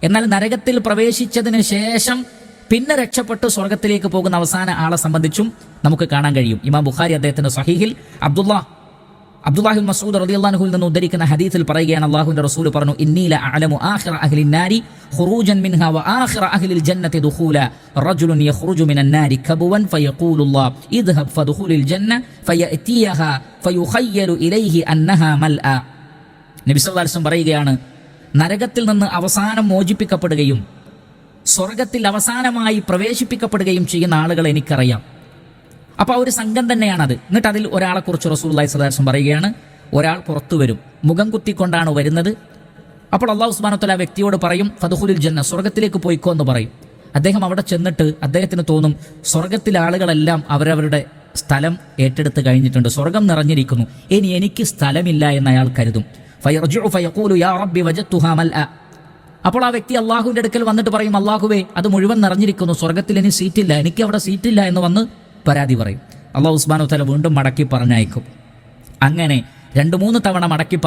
എന്നാൽ നരകത്തിൽ പ്രവേശിച്ചതിന് ശേഷം പിന്നെ രക്ഷപ്പെട്ട് സ്വർഗത്തിലേക്ക് പോകുന്ന അവസാന ആളെ സംബന്ധിച്ചും നമുക്ക് കാണാൻ കഴിയും. ഇമാം ബുഖാരി അദ്ദേഹത്തിന്റെ സ്വഹീഹിൽ അബ്ദുല്ലാഹി മസ്ഊദ് റളിയല്ലാഹു അൻഹുവിൽ നിന്ന് ഉദ്ധരിക്കുന്ന ഹദീസിൽ പറയുകയാണ്, അല്ലാഹുവിന്റെ റസൂൽ പറഞ്ഞു, ഇന്നി ലഅലമു ആഖിറ അഹ്ലിൻ നാരി ഖുറൂജൻ മിൻഹാ വആഖിറ അഹ്ലിൽ ജന്നതി ദുഖൂല റജുലുൻ യഖ്റുജു മിനൻ നാരി കബുവൻ ഫയഖൂലുല്ലാഹ് ഇദ്ഹബ് ഫദ്ഖുലിൽ ജന്ന ഫയഅതിയഹാ ഫയുഖയ്യലു ഇലൈഹി അന്നഹാ മൽആ. നബി സല്ലല്ലാഹു അലൈഹി വസല്ലം പറയുകയാണ്, നരകത്തിൽ നിന്ന് അവസാനം മോചിപ്പിക്കപ്പെടുകയും സ്വർഗത്തിൽ അവസാനമായി പ്രവേശിപ്പിക്കപ്പെടുകയും ചെയ്യുന്ന ആളുകളെ എനിക്കറിയാം. അപ്പോൾ ആ ഒരു സംഘം തന്നെയാണത്. എന്നിട്ട് അതിൽ ഒരാളെ കുറിച്ച് റസൂലുള്ളാഹി സ്വല്ലല്ലാഹു അലൈഹി വസല്ലം പറയുകയാണ്, ഒരാൾ പുറത്തു വരും, മുഖം കുത്തിക്കൊണ്ടാണ് വരുന്നത്. അപ്പോൾ അല്ലാഹു സുബ്ഹാനഹു വ തആല വ്യക്തിയോട് പറയും, ഫദ്ഖുലിൽ ജന്ന, സ്വർഗത്തിലേക്ക് പോയിക്കോ എന്ന് പറയും. അദ്ദേഹം അവിടെ ചെന്നിട്ട് അദ്ദേഹത്തിന് തോന്നും, സ്വർഗത്തിലെ ആളുകളെല്ലാം അവരവരുടെ സ്ഥലം ഏറ്റെടുത്ത് കഴിഞ്ഞിട്ടുണ്ട്, സ്വർഗം നിറഞ്ഞിരിക്കുന്നു, ഇനി എനിക്ക് സ്ഥലമില്ല എന്ന് അയാൾ കരുതും. ഫയർജിഉ ഫയഖൂലു യാ റബ്ബി വജദ്തുഹാ മൽആ. അപ്പോൾ ആ വ്യക്തി അള്ളാഹുവിന്റെ അടുക്കൽ വന്നിട്ട് പറയും, അള്ളാഹുവേ, അത് മുഴുവൻ നിറഞ്ഞിരിക്കുന്നു, സ്വർഗത്തിൽ ഇനി സീറ്റില്ല, എനിക്ക് അവിടെ സീറ്റില്ല എന്ന് വന്ന് പരാതി പറയും. അല്ലാഹു സുബ്ഹാനഹു വ തആല വീണ്ടും മടക്കി പറഞ്ഞയക്കും. അങ്ങനെ 2-3 തവണ മടക്കി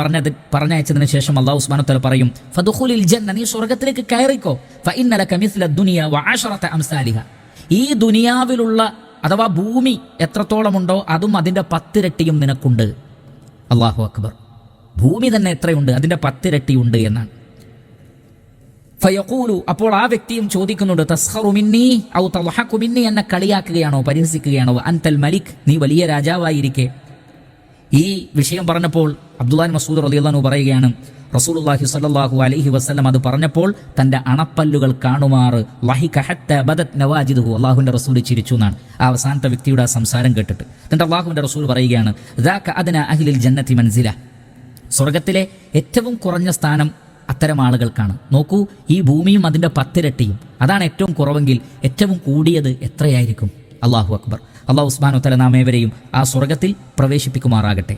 പറഞ്ഞയച്ചതിന് ശേഷം അല്ലാഹു സുബ്ഹാനഹു വ തആല പറയും, ഫദ്ഖുലിൽ ജന്ന, നീ സ്വർഗത്തിലേക്ക് കയറിക്കോ, ഫഇന്ന ലക മിസ്ല ദുനിയ വഅശറത അംസാലിഹ. ഈ ദുനിയാവിലുള്ള അഥവാ ഭൂമി എത്രത്തോളമുണ്ടോ അതും അതിന്റെ 10 ഇരട്ടിയും നിനക്കുണ്ട്. അല്ലാഹു അക്ബർ. ഭൂമി തന്നെ എത്രയുണ്ട്, അതിന്റെ 10 ഇരട്ടിയുണ്ട് എന്നാണ്. ഫയഖൂലു, അപ്പോൾ ആ വ്യക്തിയും ചോദിക്കുന്നുണ്ട്, തസ്ഖറു മിന്നി ഔ തദ്ഹഖു മിന്നി, എന്നെ കളിയാക്കുകയാണോ, പരിഹസിക്കുകയാണോ, അൻതൽ മലിക്, നീ വലിയ രാജാവായിരിക്കെ. ഈ വിഷയം പറഞ്ഞപ്പോൾ അബ്ദുല്ലാഹി മസ്ഊദ് റളിയല്ലാഹു അൻഹു പറയുകയാണ്, റസൂലുള്ളാഹി സ്വല്ലല്ലാഹു അലൈഹി വസല്ലം അത് പറഞ്ഞപ്പോൾ തന്റെ അണപ്പല്ലുകൾ കാണുമാറ് ലഹിക ഹത്താ ബദത് നവാജിദുഹു, അല്ലാഹുവിന്റെ റസൂൽ ചിരിച്ചു എന്നാണ് ആ അവസാനത്തെ വ്യക്തിയുടെ ആ സംസാരം കേട്ടിട്ട്. എന്നിട്ട് അല്ലാഹുവിന്റെ റസൂൽ പറയുകയാണ്, ദാക അദ്നാ അഹ്ലിൽ ജന്നതി മൻസില, സ്വർഗത്തിലെ ഏറ്റവും കുറഞ്ഞ സ്ഥാനം അത്തരം ആളുകൾക്കാണ്. നോക്കൂ, ഈ ഭൂമിയും അതിന്റെ 10 ഇരട്ടിയും, അതാണ് ഏറ്റവും കുറവെങ്കിൽ ഏറ്റവും കൂടിയത് എത്രയായിരിക്കും? അല്ലാഹു അക്ബർ. അല്ലാഹു സുബ്ഹാനഹു വ തആല നാം ഏവരെയും ആ സ്വർഗത്തിൽ പ്രവേശിപ്പിക്കുമാറാകട്ടെ.